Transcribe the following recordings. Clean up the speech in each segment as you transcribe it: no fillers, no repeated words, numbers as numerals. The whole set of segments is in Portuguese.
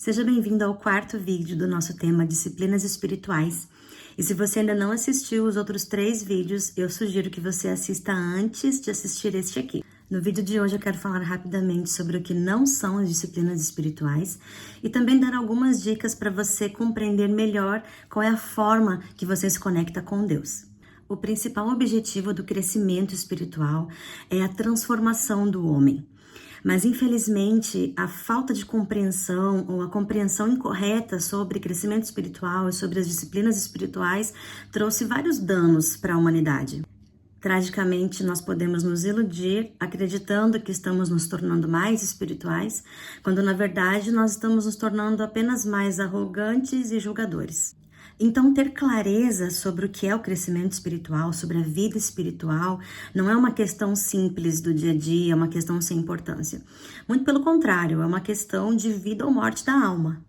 Seja bem-vindo ao quarto vídeo do nosso tema Disciplinas Espirituais. E se você ainda não assistiu os outros 3 vídeos, eu sugiro que você assista antes de assistir este aqui. No vídeo de hoje eu quero falar rapidamente sobre o que não são as disciplinas espirituais e também dar algumas dicas para você compreender melhor qual é a forma que você se conecta com Deus. O principal objetivo do crescimento espiritual é a transformação do homem. Mas, infelizmente, a falta de compreensão ou a compreensão incorreta sobre crescimento espiritual e sobre as disciplinas espirituais trouxe vários danos para a humanidade. Tragicamente, nós podemos nos iludir acreditando que estamos nos tornando mais espirituais, quando, na verdade, nós estamos nos tornando apenas mais arrogantes e julgadores. Então, ter clareza sobre o que é o crescimento espiritual, sobre a vida espiritual, não é uma questão simples do dia a dia, é uma questão sem importância. Muito pelo contrário, é uma questão de vida ou morte da alma.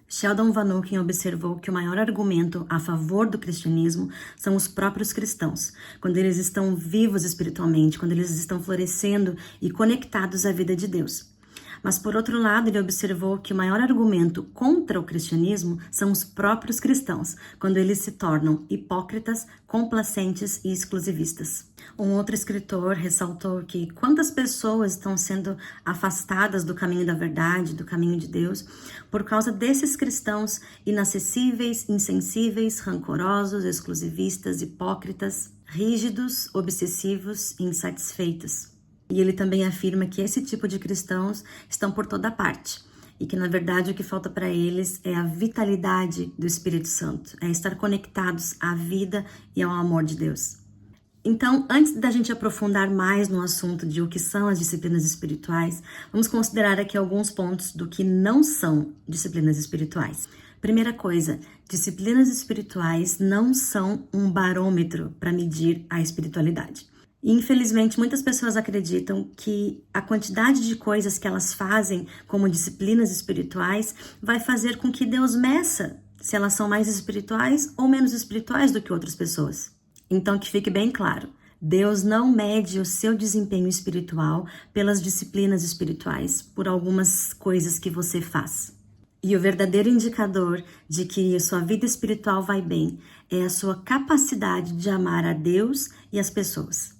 Sheldon Vanauken observou que o maior argumento a favor do cristianismo são os próprios cristãos, quando eles estão vivos espiritualmente, quando eles estão florescendo e conectados à vida de Deus. Mas, por outro lado, ele observou que o maior argumento contra o cristianismo são os próprios cristãos, quando eles se tornam hipócritas, complacentes e exclusivistas. Um outro escritor ressaltou que quantas pessoas estão sendo afastadas do caminho da verdade, do caminho de Deus, por causa desses cristãos inacessíveis, insensíveis, rancorosos, exclusivistas, hipócritas, rígidos, obsessivos e insatisfeitos. E ele também afirma que esse tipo de cristãos estão por toda parte e que, na verdade, o que falta para eles é a vitalidade do Espírito Santo, é estar conectados à vida e ao amor de Deus. Então, antes da gente aprofundar mais no assunto de o que são as disciplinas espirituais, vamos considerar aqui alguns pontos do que não são disciplinas espirituais. Primeira coisa, disciplinas espirituais não são um barômetro para medir a espiritualidade. Infelizmente, muitas pessoas acreditam que a quantidade de coisas que elas fazem como disciplinas espirituais vai fazer com que Deus meça se elas são mais espirituais ou menos espirituais do que outras pessoas. Então, que fique bem claro, Deus não mede o seu desempenho espiritual pelas disciplinas espirituais, por algumas coisas que você faz. E o verdadeiro indicador de que a sua vida espiritual vai bem é a sua capacidade de amar a Deus e as pessoas.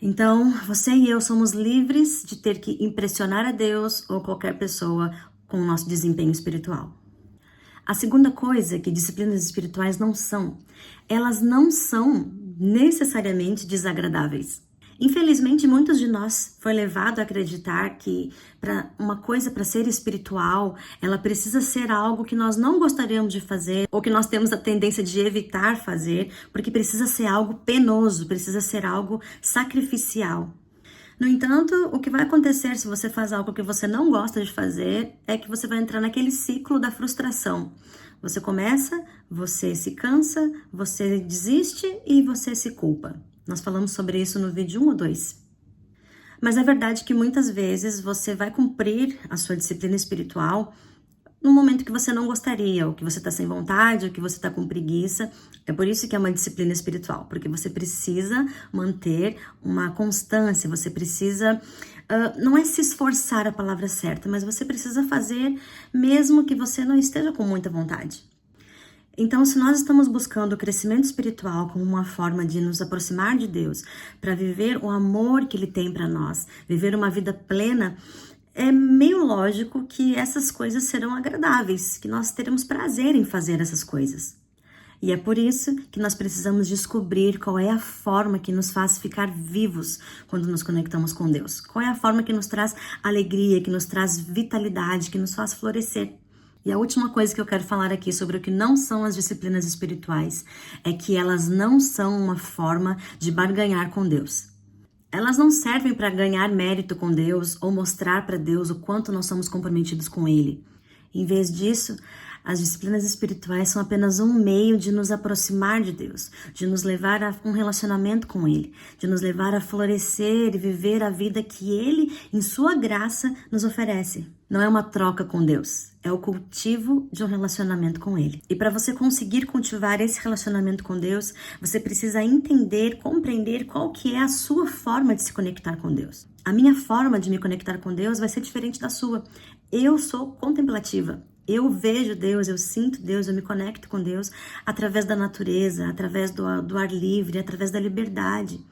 Então, você e eu somos livres de ter que impressionar a Deus ou qualquer pessoa com o nosso desempenho espiritual. A segunda coisa que disciplinas espirituais não são, elas não são necessariamente desagradáveis. Infelizmente, muitos de nós foi levado a acreditar que uma coisa para ser espiritual, ela precisa ser algo que nós não gostaríamos de fazer ou que nós temos a tendência de evitar fazer, porque precisa ser algo penoso, precisa ser algo sacrificial. No entanto, o que vai acontecer se você faz algo que você não gosta de fazer é que você vai entrar naquele ciclo da frustração. Você começa, você se cansa, você desiste e você se culpa. Nós falamos sobre isso no vídeo 1 ou 2. Mas é verdade que muitas vezes você vai cumprir a sua disciplina espiritual no momento que você não gostaria, ou que você está sem vontade, ou que você está com preguiça. É por isso que é uma disciplina espiritual, porque você precisa manter uma constância, você precisa, não é se esforçar a palavra certa, mas você precisa fazer mesmo que você não esteja com muita vontade. Então, se nós estamos buscando o crescimento espiritual como uma forma de nos aproximar de Deus, para viver o amor que Ele tem para nós, viver uma vida plena, é meio lógico que essas coisas serão agradáveis, que nós teremos prazer em fazer essas coisas. E é por isso que nós precisamos descobrir qual é a forma que nos faz ficar vivos quando nos conectamos com Deus. Qual é a forma que nos traz alegria, que nos traz vitalidade, que nos faz florescer. E a última coisa que eu quero falar aqui sobre o que não são as disciplinas espirituais é que elas não são uma forma de barganhar com Deus. Elas não servem para ganhar mérito com Deus ou mostrar para Deus o quanto nós somos comprometidos com Ele. Em vez disso, as disciplinas espirituais são apenas um meio de nos aproximar de Deus, de nos levar a um relacionamento com Ele, de nos levar a florescer e viver a vida que Ele, em sua graça, nos oferece. Não é uma troca com Deus, é o cultivo de um relacionamento com Ele. E para você conseguir cultivar esse relacionamento com Deus, você precisa entender, compreender qual que é a sua forma de se conectar com Deus. A minha forma de me conectar com Deus vai ser diferente da sua. Eu sou contemplativa. Eu vejo Deus, eu sinto Deus, eu me conecto com Deus através da natureza, através do ar livre, através da liberdade.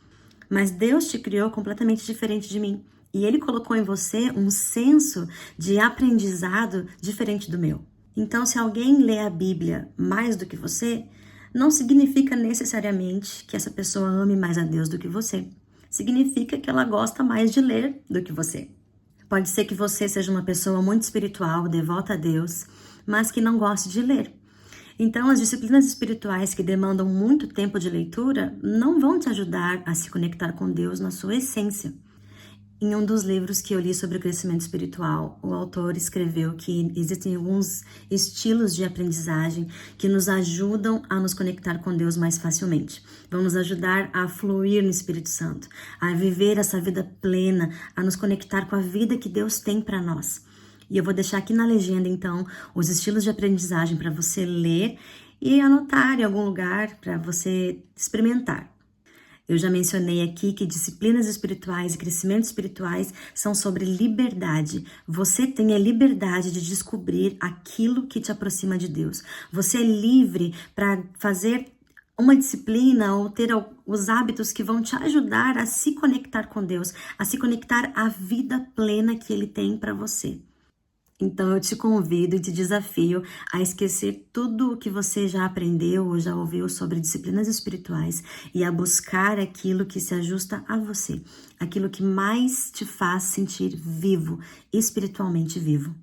Mas Deus te criou completamente diferente de mim. E Ele colocou em você um senso de aprendizado diferente do meu. Então, se alguém lê a Bíblia mais do que você, não significa necessariamente que essa pessoa ame mais a Deus do que você. Significa que ela gosta mais de ler do que você. Pode ser que você seja uma pessoa muito espiritual, devota a Deus, mas que não goste de ler. Então, as disciplinas espirituais que demandam muito tempo de leitura não vão te ajudar a se conectar com Deus na sua essência. Em um dos livros que eu li sobre o crescimento espiritual, o autor escreveu que existem alguns estilos de aprendizagem que nos ajudam a nos conectar com Deus mais facilmente. Vão nos ajudar a fluir no Espírito Santo, a viver essa vida plena, a nos conectar com a vida que Deus tem para nós. E eu vou deixar aqui na legenda, então, os estilos de aprendizagem para você ler e anotar em algum lugar para você experimentar. Eu já mencionei aqui que disciplinas espirituais e crescimento espirituais são sobre liberdade. Você tem a liberdade de descobrir aquilo que te aproxima de Deus. Você é livre para fazer uma disciplina ou ter os hábitos que vão te ajudar a se conectar com Deus, a se conectar à vida plena que Ele tem para você. Então eu te convido e te desafio a esquecer tudo o que você já aprendeu ou já ouviu sobre disciplinas espirituais e a buscar aquilo que se ajusta a você, aquilo que mais te faz sentir vivo, espiritualmente vivo.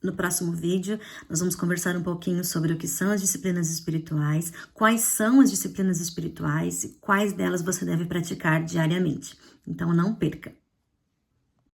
No próximo vídeo, nós vamos conversar um pouquinho sobre o que são as disciplinas espirituais, quais são as disciplinas espirituais e quais delas você deve praticar diariamente. Então não perca!